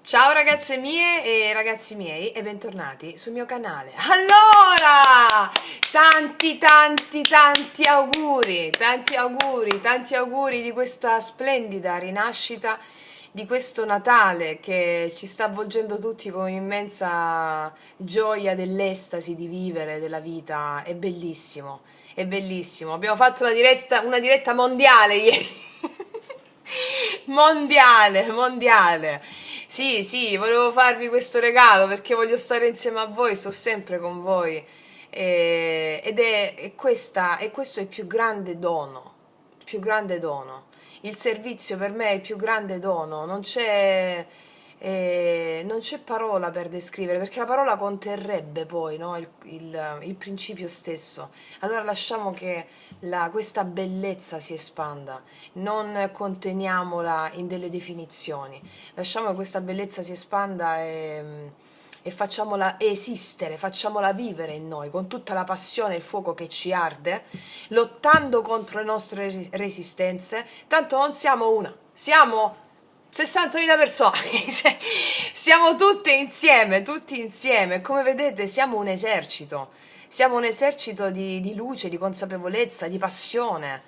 Ciao ragazze mie e ragazzi miei e bentornati sul mio canale. Allora, tanti auguri di questa splendida rinascita, di questo Natale che ci sta avvolgendo tutti con immensa gioia dell'estasi di vivere, della vita. È bellissimo, è bellissimo. Abbiamo fatto una diretta mondiale ieri. Mondiale, mondiale. Sì, sì, volevo farvi questo regalo perché voglio stare insieme a voi, sto sempre con voi. E questo è il più grande dono, il più grande dono. Il servizio per me è il più grande dono, non c'è parola per descrivere, perché la parola conterrebbe poi, no, il principio stesso. Allora lasciamo che questa bellezza si espanda, non conteniamola in delle definizioni, lasciamo che questa bellezza si espanda e facciamola esistere, facciamola vivere in noi con tutta la passione e il fuoco che ci arde, lottando contro le nostre resistenze. Tanto non siamo una, siamo 60.000 persone, cioè, siamo tutti insieme, come vedete siamo un esercito di luce, di consapevolezza, di passione.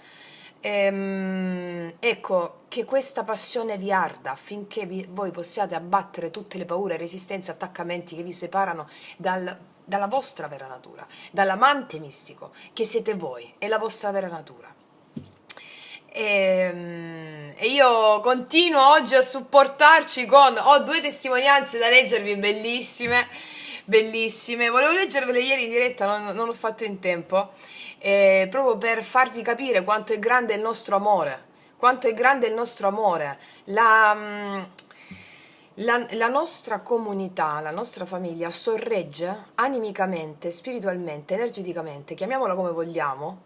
Ecco, che questa passione vi arda affinché voi possiate abbattere tutte le paure, resistenze, attaccamenti che vi separano dalla vostra vera natura, dall'amante mistico che siete voi, è la vostra vera natura. E io continuo oggi a supportarci ho due testimonianze da leggervi bellissime, bellissime. Volevo leggervele ieri in diretta, non l'ho fatto in tempo, proprio per farvi capire quanto è grande il nostro amore, quanto è grande il nostro amore. La nostra comunità, la nostra famiglia sorregge animicamente, spiritualmente, energeticamente, chiamiamola come vogliamo,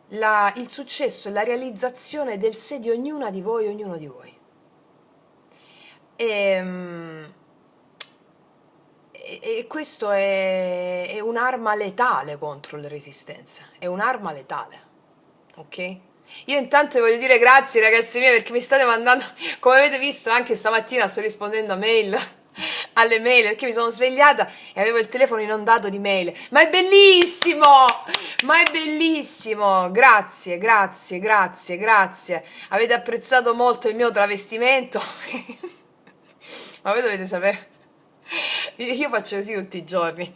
il successo e la realizzazione del sé di ognuna di voi, ognuno di voi. E, e questo è un'arma letale contro le resistenze, è un'arma letale, ok? Io intanto vi voglio dire grazie ragazzi miei perché mi state mandando, come avete visto anche stamattina sto rispondendo a mail, alle mail perché mi sono svegliata e avevo il telefono inondato di mail, ma è bellissimo, ma è bellissimo, grazie, grazie, grazie, grazie, avete apprezzato molto il mio travestimento, ma voi dovete sapere, io faccio così tutti i giorni,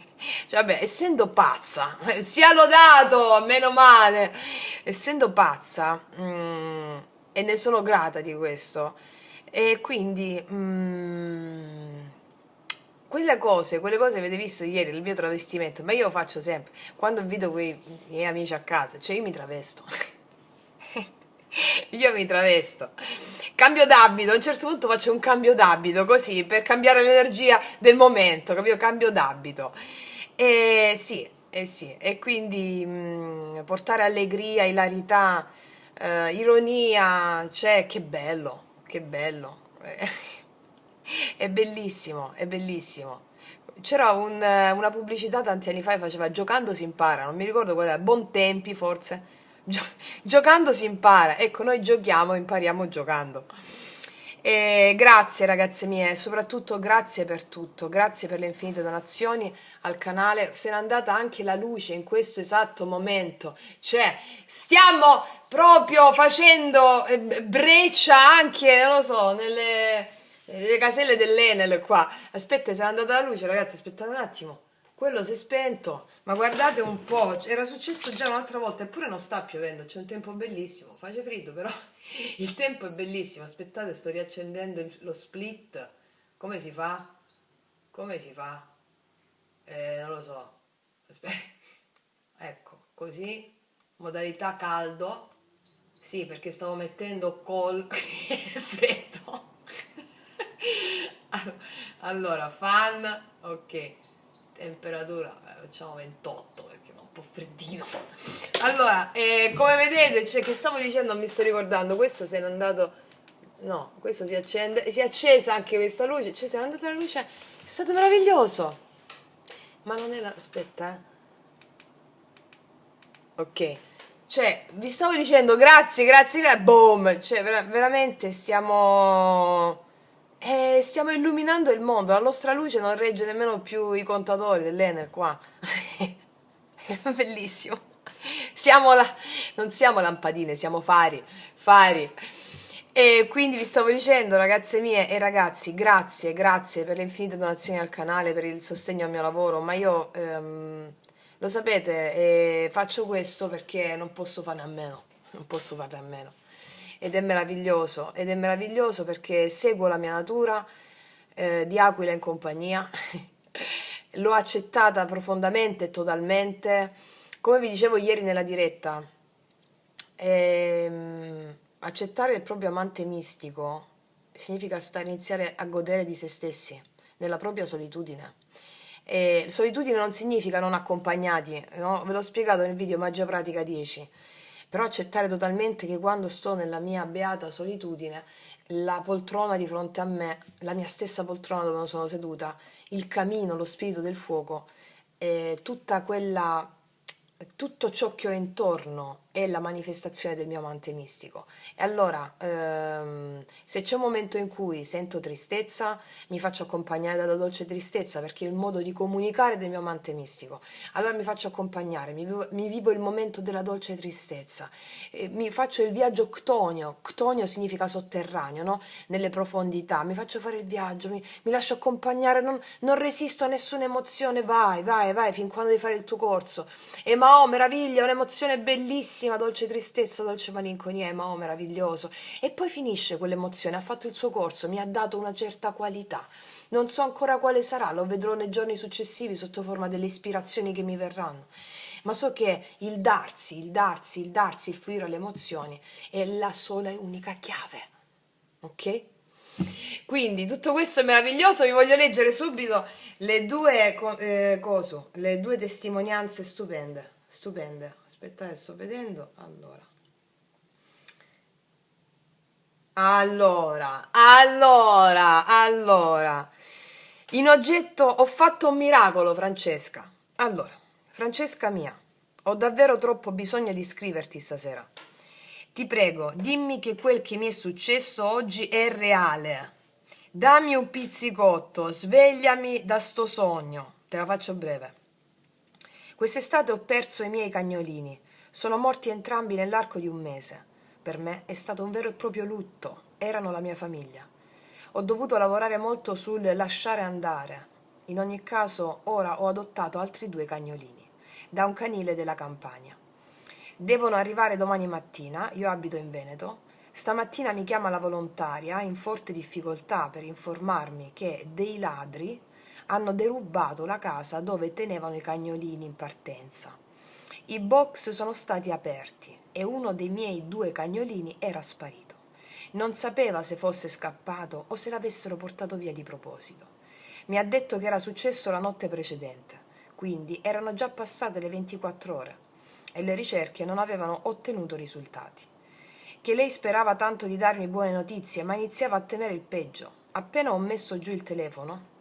cioè vabbè, essendo pazza, sia lodato, meno male, essendo pazza, e ne sono grata di questo, e quindi quelle cose avete visto ieri, il mio travestimento, ma io lo faccio sempre, quando invito quei miei amici a casa, cioè io mi travesto, io mi travesto, cambio d'abito, a un certo punto faccio un cambio d'abito così per cambiare l'energia del momento, capito? Cambio d'abito. Sì, e quindi portare allegria, ilarità, ironia, cioè che bello, che bello. È bellissimo, è bellissimo. C'era una pubblicità tanti anni fa che faceva giocando si impara, non mi ricordo qual era, Bontempi forse. Gio- giocando si impara, ecco, noi giochiamo, impariamo giocando. E grazie ragazze mie, e soprattutto grazie per tutto, grazie per le infinite donazioni al canale, se n'è andata anche la luce in questo esatto momento, cioè stiamo proprio facendo breccia anche, non lo so, nelle caselle dell'Enel qua. Aspetta, se n'è andata la luce ragazzi, aspettate un attimo. Quello si è spento, ma guardate un po', era successo già un'altra volta, eppure non sta piovendo, c'è un tempo bellissimo, fa freddo però il tempo è bellissimo. Aspettate, sto riaccendendo lo split, come si fa? Come si fa? Non lo so, aspetta, ecco, così, modalità caldo, sì perché stavo mettendo col freddo. Allora, fan, ok, temperatura, facciamo 28 perché va un po' freddino. Allora, come vedete, cioè, che stavo dicendo, non mi sto ricordando, questo se n'è andato, no, questo si accende, si è accesa anche questa luce, cioè se n'è andata la luce, è stato meraviglioso, ma non è la, aspetta, ok, cioè, vi stavo dicendo grazie, grazie, grazie, boom, cioè veramente stiamo E stiamo illuminando il mondo, la nostra luce non regge nemmeno più i contatori dell'Enel qua. È bellissimo. Siamo la... Non siamo lampadine, siamo fari, fari. E quindi vi stavo dicendo, ragazze mie e ragazzi, grazie, grazie per le infinite donazioni al canale, per il sostegno al mio lavoro, ma io, lo sapete, faccio questo perché non posso farne a meno, non posso farne a meno. Ed è meraviglioso perché seguo la mia natura, di Aquila in compagnia, l'ho accettata profondamente e totalmente. Come vi dicevo ieri nella diretta, accettare il proprio amante mistico significa iniziare a godere di se stessi, nella propria solitudine. E solitudine non significa non accompagnati, no? Ve l'ho spiegato nel video Magia Pratica 10. Però accettare totalmente che quando sto nella mia beata solitudine, la poltrona di fronte a me, la mia stessa poltrona dove sono seduta, il camino, lo spirito del fuoco, tutta quella, tutto ciò che ho intorno è la manifestazione del mio amante mistico. E allora, se c'è un momento in cui sento tristezza, mi faccio accompagnare dalla dolce tristezza perché è il modo di comunicare del mio amante mistico. Allora mi faccio accompagnare, mi vivo il momento della dolce tristezza, mi faccio il viaggio ctonio. Ctonio significa sotterraneo, no? Nelle profondità. Mi faccio fare il viaggio, mi lascio accompagnare, non resisto a nessuna emozione. Vai, vai, vai, fin quando devi fare il tuo corso. E ma oh, meraviglia, un'emozione bellissima, dolce tristezza, dolce malinconia, ma oh, meraviglioso. E poi finisce quell'emozione, ha fatto il suo corso, mi ha dato una certa qualità. Non so ancora quale sarà, lo vedrò nei giorni successivi sotto forma delle ispirazioni che mi verranno. Ma so che il darsi, il darsi, il darsi, il fluire alle emozioni è la sola e unica chiave. Ok? Quindi tutto questo è meraviglioso, vi voglio leggere subito le due, le due testimonianze stupende, stupende. Aspettate, sto vedendo. Allora. In oggetto ho fatto un miracolo, Francesca. Allora, Francesca mia, ho davvero troppo bisogno di scriverti stasera. Ti prego, dimmi che quel che mi è successo oggi è reale. Dammi un pizzicotto, svegliami da sto sogno. Te la faccio breve. Quest'estate ho perso i miei cagnolini. Sono morti entrambi nell'arco di un mese. Per me è stato un vero e proprio lutto. Erano la mia famiglia. Ho dovuto lavorare molto sul lasciare andare. In ogni caso, ora ho adottato altri due cagnolini, da un canile della campagna. Devono arrivare domani mattina, io abito in Veneto. Stamattina mi chiama la volontaria in forte difficoltà per informarmi che dei ladri hanno derubato la casa dove tenevano i cagnolini in partenza. I box sono stati aperti e uno dei miei due cagnolini era sparito. Non sapeva se fosse scappato o se l'avessero portato via di proposito. Mi ha detto che era successo la notte precedente, quindi erano già passate le 24 ore e le ricerche non avevano ottenuto risultati. Che lei sperava tanto di darmi buone notizie, ma iniziava a temere il peggio. Appena ho messo giù il telefono,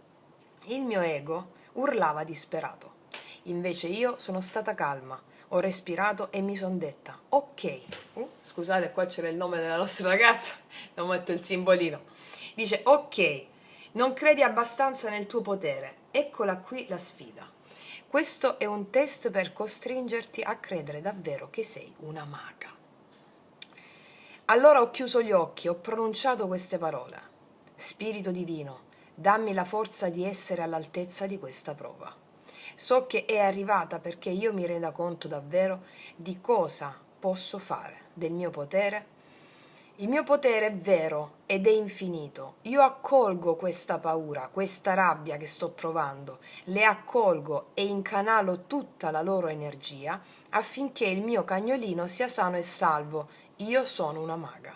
il mio ego urlava disperato. Invece io sono stata calma, ho respirato e mi son detta: ok. Scusate, qua c'era il nome della nostra ragazza, non metto il simbolino. Dice: ok, non credi abbastanza nel tuo potere, eccola qui la sfida. Questo è un test per costringerti a credere davvero che sei una maga. Allora ho chiuso gli occhi, ho pronunciato queste parole. Spirito divino, dammi la forza di essere all'altezza di questa prova. So che è arrivata perché io mi renda conto davvero di cosa posso fare, del mio potere. Il mio potere è vero ed è infinito. Io accolgo questa paura, questa rabbia che sto provando, le accolgo e incanalo tutta la loro energia affinché il mio cagnolino sia sano e salvo. Io sono una maga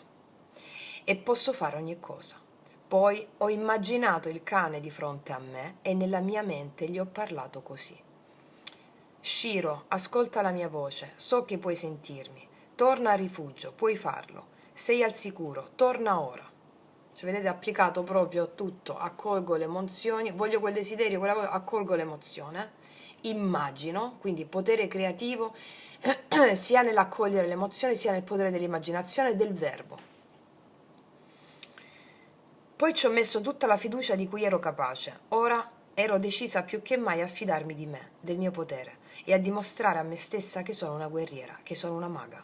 e posso fare ogni cosa. Poi ho immaginato il cane di fronte a me e nella mia mente gli ho parlato così. Shiro, ascolta la mia voce, so che puoi sentirmi. Torna a rifugio, puoi farlo. Sei al sicuro, torna ora. Cioè, vedete, applicato proprio tutto. Accolgo le emozioni, voglio quel desiderio, accolgo l'emozione. Immagino, quindi potere creativo sia nell'accogliere l'emozione sia nel potere dell'immaginazione e del verbo. Poi ci ho messo tutta la fiducia di cui ero capace. Ora ero decisa più che mai a fidarmi di me, del mio potere, e a dimostrare a me stessa che sono una guerriera, che sono una maga.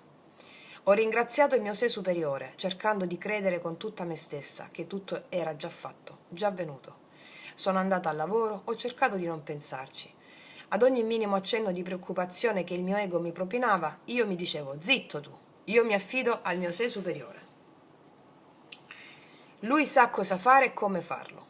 Ho ringraziato il mio sé superiore, cercando di credere con tutta me stessa che tutto era già fatto, già avvenuto. Sono andata al lavoro, ho cercato di non pensarci. Ad ogni minimo accenno di preoccupazione che il mio ego mi propinava, io mi dicevo: zitto tu, io mi affido al mio sé superiore. Lui sa cosa fare e come farlo.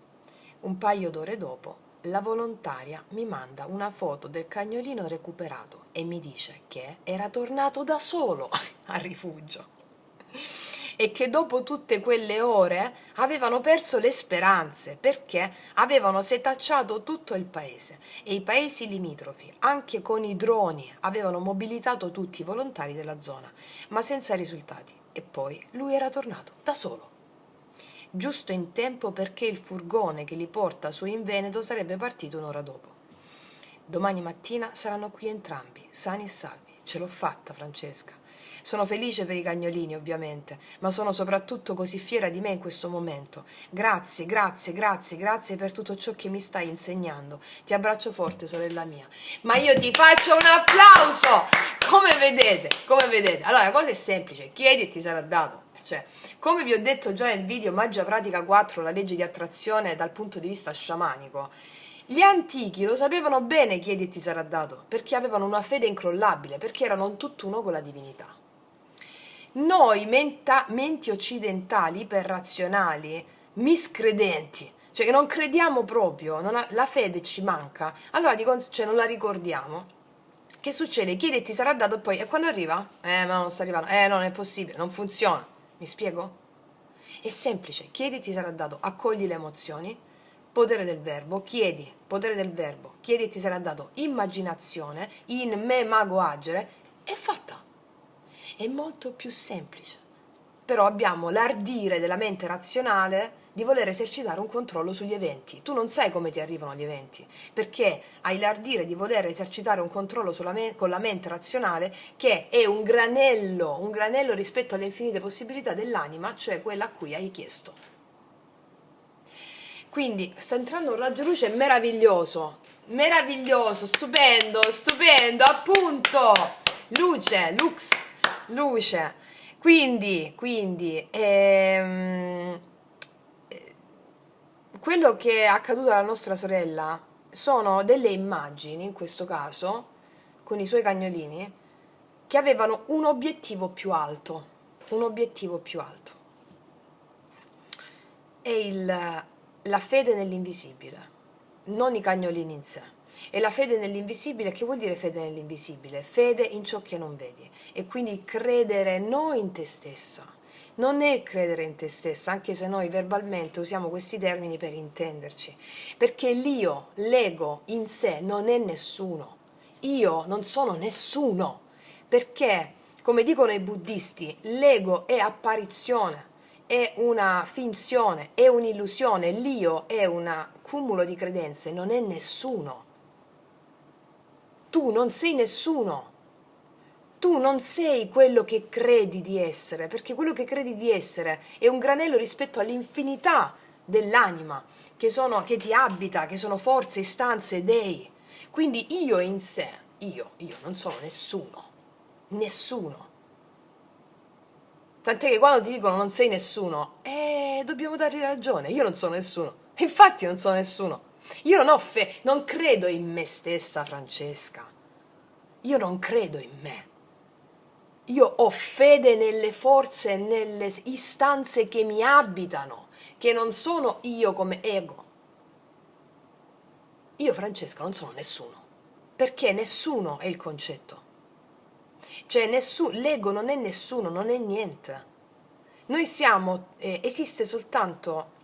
Un paio d'ore dopo, la volontaria mi manda una foto del cagnolino recuperato e mi dice che era tornato da solo al rifugio e che dopo tutte quelle ore avevano perso le speranze perché avevano setacciato tutto il paese e i paesi limitrofi, anche con i droni, avevano mobilitato tutti i volontari della zona, ma senza risultati. E poi lui era tornato da solo, giusto in tempo perché il furgone che li porta su in Veneto sarebbe partito un'ora dopo. Domani mattina saranno qui entrambi, sani e salvi. Ce l'ho fatta, Francesca. Sono felice per i cagnolini, ovviamente, ma sono soprattutto così fiera di me in questo momento. Grazie, grazie, grazie, grazie per tutto ciò che mi stai insegnando. Ti abbraccio forte, sorella mia. Ma io ti faccio un applauso! Come vedete. Allora, la cosa è semplice, chiedi e ti sarà dato. Cioè, come vi ho detto già nel video Magia Pratica 4, la legge di attrazione dal punto di vista sciamanico, gli antichi lo sapevano bene, chiedi e ti sarà dato, perché avevano una fede incrollabile, perché erano tutt'uno con la divinità. Noi, menti occidentali, iperrazionali, miscredenti, cioè che non crediamo proprio, la fede ci manca, allora non la ricordiamo. Che succede? Chiedi e ti sarà dato, e poi, e quando arriva? Ma non sta arrivando, non è possibile, non funziona. Mi spiego? È semplice, chiedi e ti sarà dato, accogli le emozioni, potere del verbo, chiedi, potere del verbo, chiedi e ti sarà dato, immaginazione, in me mago agere, è fatta. È molto più semplice. Però abbiamo l'ardire della mente razionale di voler esercitare un controllo sugli eventi. Tu non sai come ti arrivano gli eventi, perché hai l'ardire di voler esercitare un controllo con la mente razionale, che è un granello rispetto alle infinite possibilità dell'anima, cioè quella a cui hai chiesto. Quindi sta entrando un raggio luce meraviglioso, stupendo, appunto, luce. Quindi quello che è accaduto alla nostra sorella sono delle immagini, in questo caso, con i suoi cagnolini, che avevano un obiettivo più alto, è la fede nell'invisibile, non i cagnolini in sé. E la fede nell'invisibile, che vuol dire fede nell'invisibile? Fede in ciò che non vedi. E quindi credere non in te stessa. Non è credere in te stessa, anche se noi verbalmente usiamo questi termini per intenderci. Perché l'io, l'ego in sé non è nessuno. Io non sono nessuno. Perché, come dicono i buddisti, l'ego è apparizione, è una finzione, è un'illusione, l'io è un cumulo di credenze, non è nessuno. Tu non sei nessuno, tu non sei quello che credi di essere, perché quello che credi di essere è un granello rispetto all'infinità dell'anima che ti abita, che sono forze, istanze, dei. Quindi io in sé, io non sono nessuno. Tant'è che quando ti dicono non sei nessuno, dobbiamo dargli ragione, io non sono nessuno. Infatti non sono nessuno. Io non credo in me stessa, Francesca. Io non credo in me. Io ho fede nelle forze e nelle istanze che mi abitano, che non sono io come ego. Io, Francesca, non sono nessuno, perché nessuno è il concetto. Cioè, l'ego non è nessuno, non è niente. Noi esiste soltanto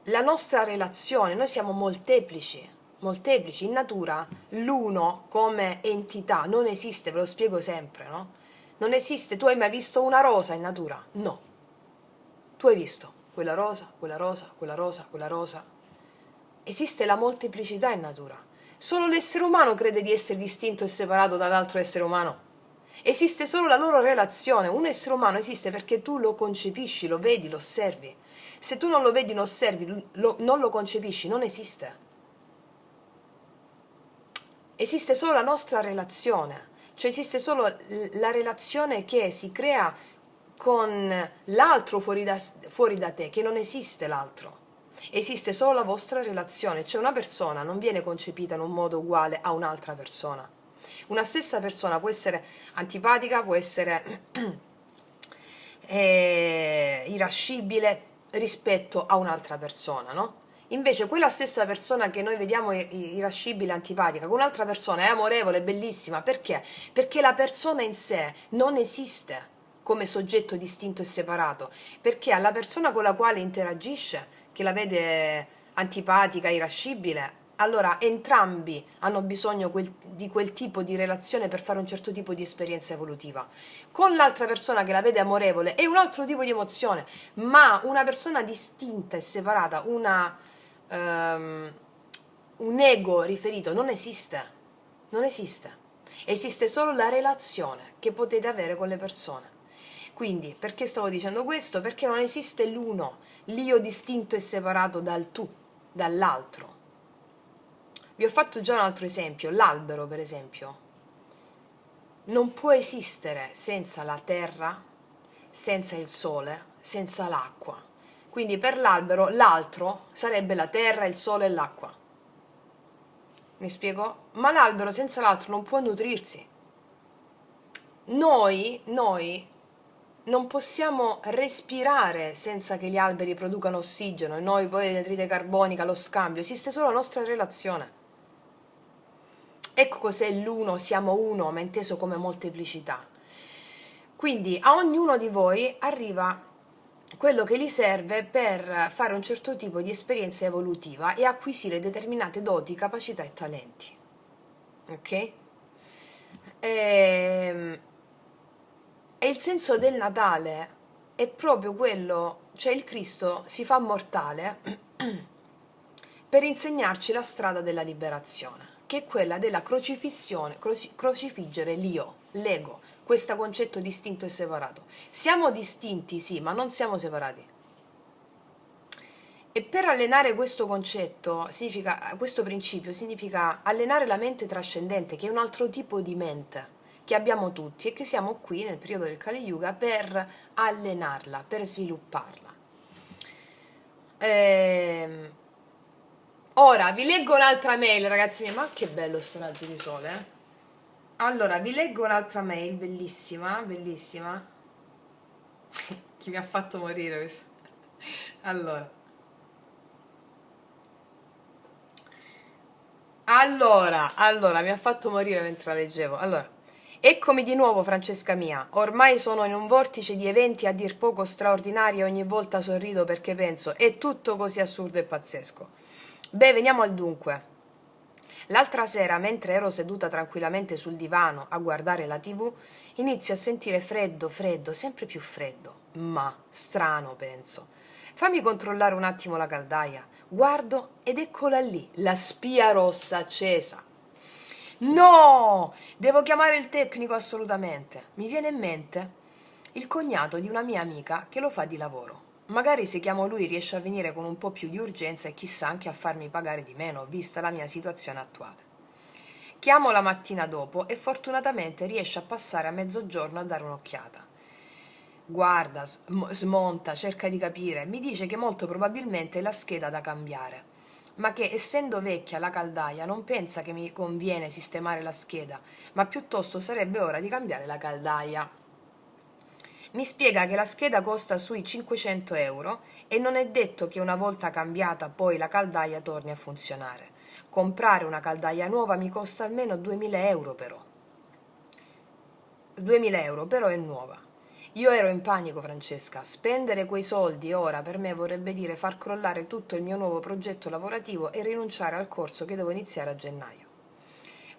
la nostra relazione, noi siamo molteplici, in natura l'uno come entità non esiste, ve lo spiego sempre, no? Non esiste, tu hai mai visto una rosa in natura? No. Tu hai visto quella rosa, quella rosa, quella rosa, quella rosa. Esiste la molteplicità in natura. Solo l'essere umano crede di essere distinto e separato dall'altro essere umano. Esiste solo la loro relazione. Un essere umano esiste perché tu lo concepisci, lo vedi, lo osservi. Se tu non lo vedi, non osservi, non lo concepisci, non esiste. Esiste solo la nostra relazione, cioè esiste solo la relazione che si crea con l'altro fuori da te, che non esiste l'altro. Esiste solo la vostra relazione, cioè una persona non viene concepita in un modo uguale a un'altra persona. Una stessa persona può essere antipatica, può essere irascibile rispetto a un'altra persona, no? Invece quella stessa persona che noi vediamo irascibile, antipatica, con un'altra persona è amorevole, bellissima, perché? Perché la persona in sé non esiste come soggetto distinto e separato, perché alla persona con la quale interagisce, che la vede antipatica, irascibile, allora entrambi hanno bisogno di quel tipo di relazione per fare un certo tipo di esperienza evolutiva. Con l'altra persona che la vede amorevole è un altro tipo di emozione, ma una persona distinta e separata, ehm, un ego riferito non esiste, non esiste. Esiste solo la relazione che potete avere con le persone. Quindi, perché stavo dicendo questo? Perché non esiste l'io distinto e separato dal tu, dall'altro. Vi ho fatto già un altro esempio, l'albero per esempio. Non può esistere senza la terra, senza il sole, senza l'acqua. Quindi per l'albero l'altro sarebbe la terra, il sole e l'acqua. Mi spiego? Ma l'albero senza l'altro non può nutrirsi. Noi non possiamo respirare senza che gli alberi producano ossigeno e noi poi l'anidride carbonica, lo scambio, esiste solo la nostra relazione. Ecco cos'è l'uno, siamo uno, ma inteso come molteplicità. Quindi a ognuno di voi arriva quello che gli serve per fare un certo tipo di esperienza evolutiva e acquisire determinate doti, capacità e talenti. Ok? E il senso del Natale è proprio quello, cioè il Cristo si fa mortale per insegnarci la strada della liberazione, che è quella della crocifissione, crocifiggere l'io, l'ego, questo concetto distinto e separato. Siamo distinti, sì, ma non siamo separati. E per allenare questo concetto, questo principio, significa allenare la mente trascendente, che è un altro tipo di mente che abbiamo tutti e che siamo qui nel periodo del Kali Yuga per allenarla, per svilupparla. Ora vi leggo un'altra mail, ragazzi miei, ma che bello sto raggio di sole, eh? Allora, vi leggo un'altra mail, bellissima, bellissima, che mi ha fatto morire questo. Allora, mi ha fatto morire mentre la leggevo. Allora, eccomi di nuovo, Francesca mia. Ormai sono in un vortice di eventi a dir poco straordinari e ogni volta sorrido perché penso, è tutto così assurdo e pazzesco. Beh, veniamo al dunque. L'altra sera, mentre ero seduta tranquillamente sul divano a guardare la TV, inizio a sentire freddo, freddo, sempre più freddo. Ma strano, penso. Fammi controllare un attimo la caldaia. Guardo ed eccola lì, la spia rossa accesa. No! Devo chiamare il tecnico assolutamente. Mi viene in mente il cognato di una mia amica che lo fa di lavoro. Magari se chiamo lui riesce a venire con un po' più di urgenza e chissà anche a farmi pagare di meno, vista la mia situazione attuale. Chiamo la mattina dopo e fortunatamente riesce a passare a mezzogiorno a dare un'occhiata. Guarda, smonta, cerca di capire, mi dice che molto probabilmente è la scheda da cambiare, ma che essendo vecchia la caldaia non pensa che mi conviene sistemare la scheda, ma piuttosto sarebbe ora di cambiare la caldaia. Mi spiega che la scheda costa sui 500 euro e non è detto che una volta cambiata poi la caldaia torni a funzionare. Comprare una caldaia nuova mi costa almeno 2000 euro però. 2000 euro però è nuova. Io ero in panico, Francesca. Spendere quei soldi ora per me vorrebbe dire far crollare tutto il mio nuovo progetto lavorativo e rinunciare al corso che devo iniziare a gennaio.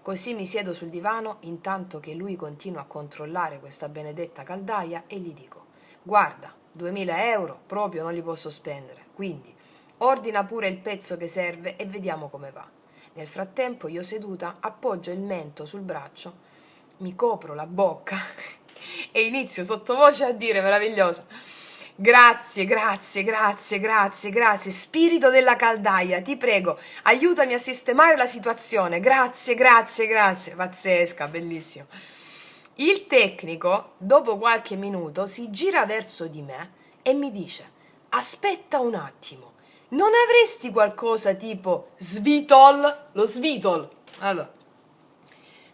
Così mi siedo sul divano intanto che lui continua a controllare questa benedetta caldaia e gli dico: guarda, 2000 euro proprio non li posso spendere, quindi ordina pure il pezzo che serve e vediamo come va. Nel frattempo io seduta appoggio il mento sul braccio mi copro la bocca e inizio sottovoce a dire, meravigliosa, grazie, grazie, grazie, grazie, grazie, spirito della caldaia, ti prego, aiutami a sistemare la situazione, grazie, grazie, grazie, pazzesca, bellissimo. Il tecnico, dopo qualche minuto, si gira verso di me e mi dice, aspetta un attimo, non avresti qualcosa tipo Svitol? Lo Svitol? Allora,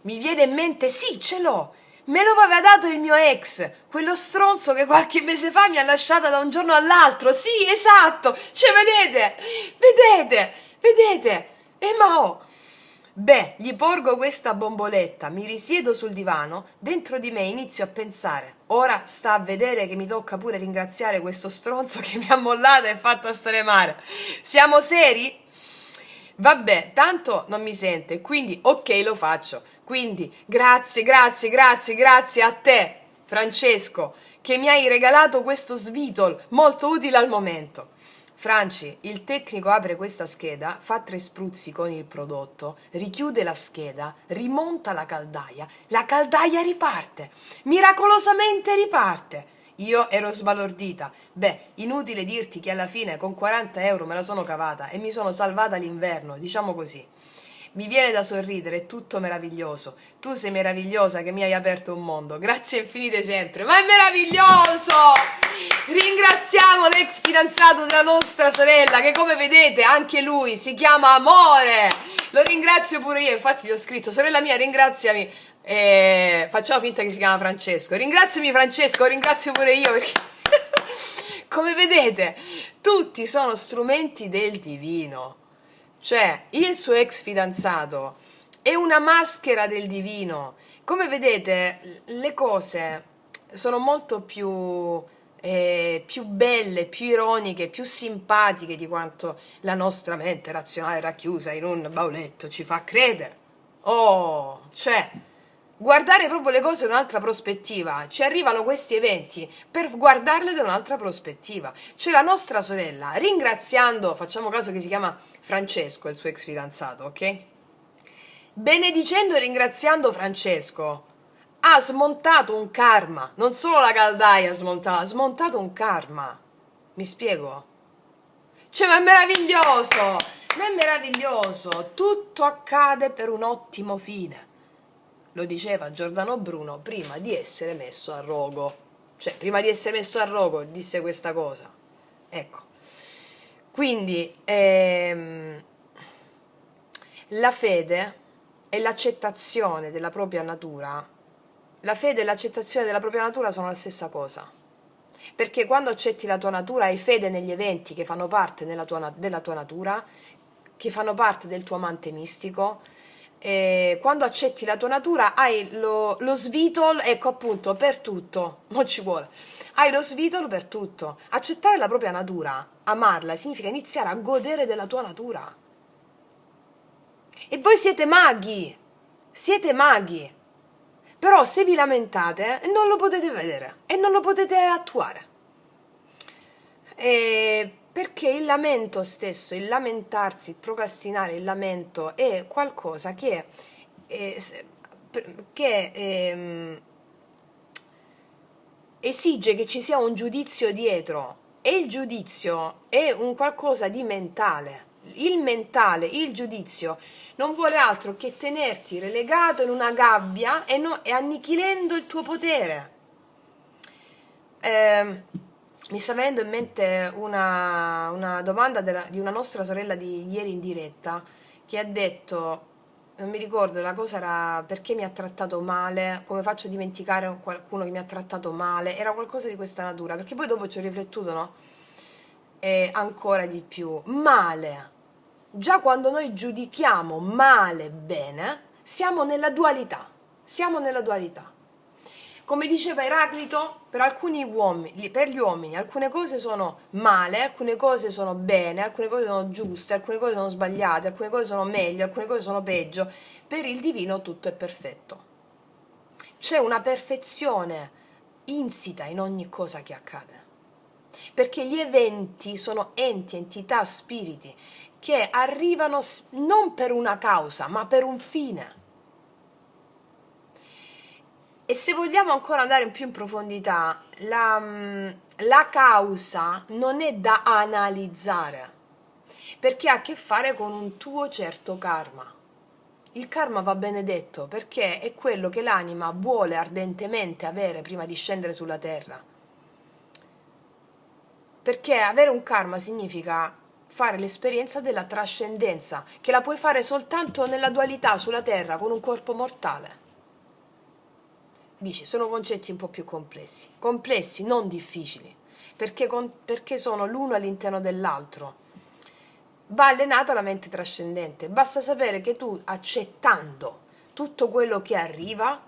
mi viene in mente, sì, ce l'ho. Me lo aveva dato il mio ex, quello stronzo che qualche mese fa mi ha lasciata da un giorno all'altro. Sì, esatto. Cioè, vedete? Vedete? Vedete? E ma oh. Beh, gli porgo questa bomboletta, mi risiedo sul divano, dentro di me inizio a pensare, ora sta a vedere che mi tocca pure ringraziare questo stronzo che mi ha mollata e fatta stare male. Siamo seri? Vabbè, tanto non mi sente, quindi ok, lo faccio. Quindi grazie, grazie, grazie, grazie a te, Francesco, che mi hai regalato questo Svitol molto utile al momento. Franci, il tecnico apre questa scheda, fa 3 spruzzi con il prodotto, richiude la scheda, rimonta la caldaia riparte, miracolosamente riparte. Io ero sbalordita. Beh, inutile dirti che alla fine con 40 euro me la sono cavata e mi sono salvata l'inverno, diciamo così. Mi viene da sorridere, è tutto meraviglioso. Tu sei meravigliosa che mi hai aperto un mondo. Grazie infinite sempre. Ma è meraviglioso! Ringraziamo l'ex fidanzato della nostra sorella, che come vedete anche lui si chiama Amore. Lo ringrazio pure io, infatti gli ho scritto, sorella mia, ringraziami. Facciamo finta che si chiama Francesco. Ringraziami Francesco, ringrazio pure io perché come vedete tutti sono strumenti del divino. Cioè, il suo ex fidanzato è una maschera del divino. Come vedete, le cose sono molto più belle, più ironiche, più simpatiche di quanto la nostra mente razionale racchiusa in un bauletto ci fa credere. Oh, cioè, guardare proprio le cose da un'altra prospettiva. Ci arrivano questi eventi per guardarle da un'altra prospettiva. Cioè la nostra sorella, ringraziando, facciamo caso che si chiama Francesco, il suo ex fidanzato, ok? Benedicendo e ringraziando Francesco, ha smontato un karma. Non solo la caldaia ha smontato un karma. Mi spiego? Cioè, ma è meraviglioso! Ma è meraviglioso! Tutto accade per un ottimo fine. Lo diceva Giordano Bruno prima di essere messo a rogo. Cioè, prima di essere messo a rogo disse questa cosa. Ecco. Quindi, la fede e l'accettazione della propria natura, la fede e l'accettazione della propria natura sono la stessa cosa. Perché quando accetti la tua natura hai fede negli eventi che fanno parte della tua natura, che fanno parte del tuo amante mistico. E quando accetti la tua natura hai lo svitol, ecco appunto, per tutto, non ci vuole. Hai lo svitol per tutto. Accettare la propria natura, amarla, significa iniziare a godere della tua natura. E voi siete maghi. Però se vi lamentate non lo potete vedere e non lo potete attuare. Perché il lamento stesso, il lamentarsi, il procrastinare, il lamento è qualcosa che esige che ci sia un giudizio dietro e il giudizio è un qualcosa di mentale. Il mentale, il giudizio, non vuole altro che tenerti relegato in una gabbia e annichilendo il tuo potere. Mi sta venendo in mente una domanda di una nostra sorella di ieri in diretta che ha detto, non mi ricordo, la cosa era perché mi ha trattato male, come faccio a dimenticare qualcuno che mi ha trattato male, era qualcosa di questa natura, perché poi dopo ci ho riflettuto, no? E ancora di più, male. Già quando noi giudichiamo male bene, siamo nella dualità. Siamo nella dualità. Come diceva Eraclito, per gli uomini alcune cose sono male, alcune cose sono bene, alcune cose sono giuste, alcune cose sono sbagliate, alcune cose sono meglio, alcune cose sono peggio. Per il divino tutto è perfetto. C'è una perfezione insita in ogni cosa che accade. Perché gli eventi sono enti, entità, spiriti che arrivano non per una causa, ma per un fine. E se vogliamo ancora andare più in profondità, la causa non è da analizzare, perché ha a che fare con un tuo certo karma. Il karma va benedetto perché è quello che l'anima vuole ardentemente avere prima di scendere sulla terra. Perché avere un karma significa fare l'esperienza della trascendenza, che la puoi fare soltanto nella dualità sulla terra con un corpo mortale. Dici, sono concetti un po' più complessi, non difficili, perché sono l'uno all'interno dell'altro. Va allenata la mente trascendente, basta sapere che tu, accettando tutto quello che arriva,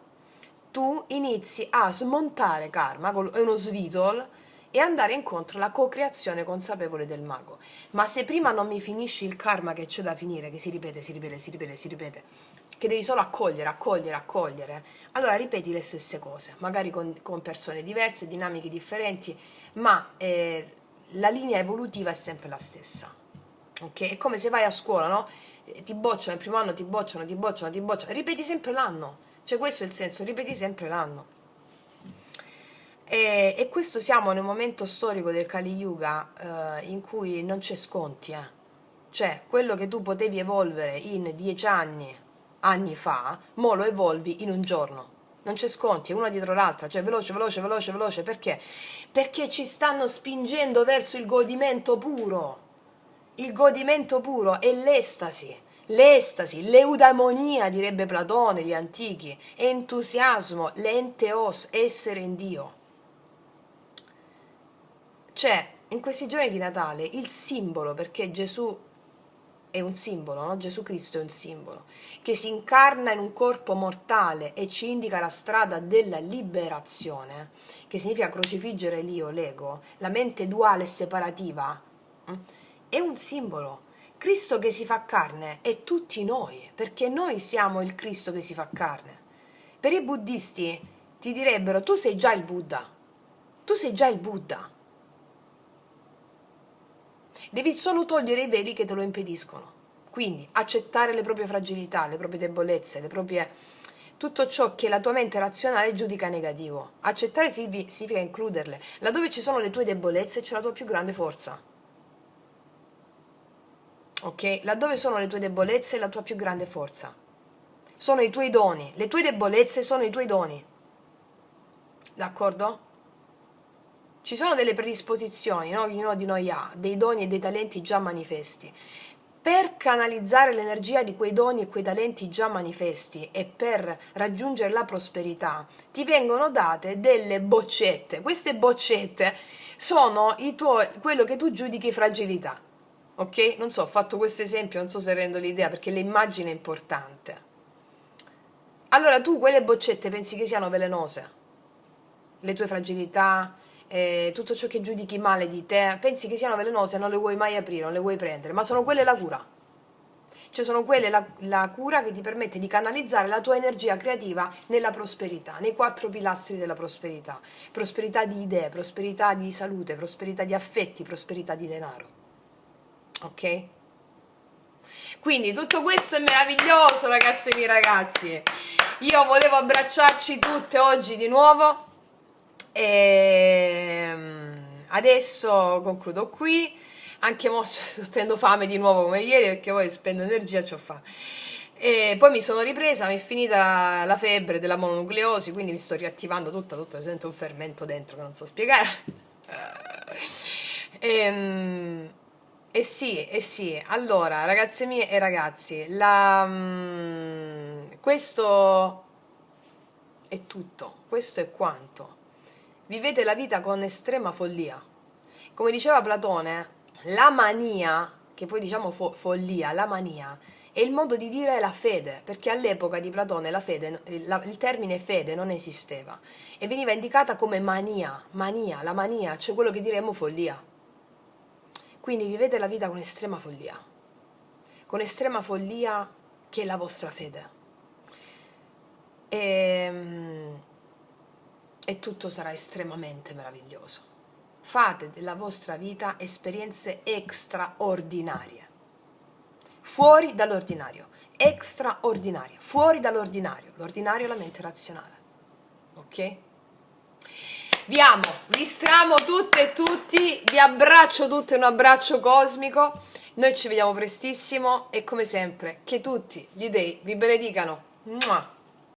tu inizi a smontare karma, è uno svitol, e andare incontro alla co-creazione consapevole del mago. Ma se prima non mi finisci il karma che c'è da finire, che si ripete, si ripete, che devi solo accogliere, allora ripeti le stesse cose, magari con persone diverse, dinamiche differenti, ma la linea evolutiva è sempre la stessa. Ok? È come se vai a scuola, no? Ti bocciano il primo anno, ti bocciano, ripeti sempre l'anno. Cioè questo è il senso, ripeti sempre l'anno. E questo siamo nel momento storico del Kali Yuga in cui non c'è sconti, eh. Cioè, quello che tu potevi evolvere in 10 anni fa, mo lo evolvi in un giorno. Non c'è sconti, è una dietro l'altra, cioè veloce, perché? Perché ci stanno spingendo verso il godimento puro. Il godimento puro è l'estasi, l'eudaimonia, direbbe Platone, gli antichi, entusiasmo, l'enteos, essere in Dio. C'è in questi giorni di Natale il simbolo, perché Gesù è un simbolo, no? Gesù Cristo è un simbolo, che si incarna in un corpo mortale e ci indica la strada della liberazione, che significa crocifiggere l'io, l'ego, la mente duale e separativa, è un simbolo. Cristo che si fa carne è tutti noi, perché noi siamo il Cristo che si fa carne. Per i buddisti ti direbbero: tu sei già il Buddha, tu sei già il Buddha. Devi solo togliere i veli che te lo impediscono. Quindi accettare le proprie fragilità, le proprie debolezze, tutto ciò che la tua mente razionale giudica negativo. Accettare significa includerle. Laddove ci sono le tue debolezze c'è la tua più grande forza. Ok? Laddove sono le tue debolezze è la tua più grande forza. Sono i tuoi doni. Le tue debolezze sono i tuoi doni. D'accordo? Ci sono delle predisposizioni, no? Ognuno di noi ha dei doni e dei talenti già manifesti. Per canalizzare l'energia di quei doni e quei talenti già manifesti e per raggiungere la prosperità, ti vengono date delle boccette. Queste boccette sono quello che tu giudichi fragilità. Ok? Non so, ho fatto questo esempio, non so se rendo l'idea, perché l'immagine è importante. Allora tu quelle boccette pensi che siano velenose? Le tue fragilità, tutto ciò che giudichi male di te, pensi che siano velenose e non le vuoi mai aprire, non le vuoi prendere, ma sono quelle la cura. Cioè sono quelle la cura che ti permette di canalizzare la tua energia creativa nella prosperità, nei 4 pilastri della prosperità. Prosperità di idee, prosperità di salute, prosperità di affetti, prosperità di denaro. Ok? Quindi tutto questo è meraviglioso, ragazze e miei ragazzi. Io volevo abbracciarci tutte oggi di nuovo e adesso concludo qui. Anche mo sto tenendo fame di nuovo come ieri, perché poi spendo energia, c'ho fame. E poi mi sono ripresa, mi è finita la febbre della mononucleosi, quindi mi sto riattivando tutto, sento un fermento dentro che non so spiegare. Sì, allora, ragazze mie e ragazzi, questo è tutto, questo è quanto. Vivete la vita con estrema follia. Come diceva Platone, la mania, che poi diciamo follia, la mania, è il modo di dire la fede, perché all'epoca di Platone il termine fede non esisteva e veniva indicata come mania, la mania, cioè quello che diremmo follia. Quindi vivete la vita con estrema follia che è la vostra fede. E tutto sarà estremamente meraviglioso. Fate della vostra vita esperienze straordinarie, fuori dall'ordinario, extraordinarie, fuori dall'ordinario. L'ordinario è la mente razionale. ok? Vi amo, vi stramo tutte e tutti, vi abbraccio tutte, un abbraccio cosmico, noi ci vediamo prestissimo e come sempre, che tutti gli dei vi benedicano. Mua.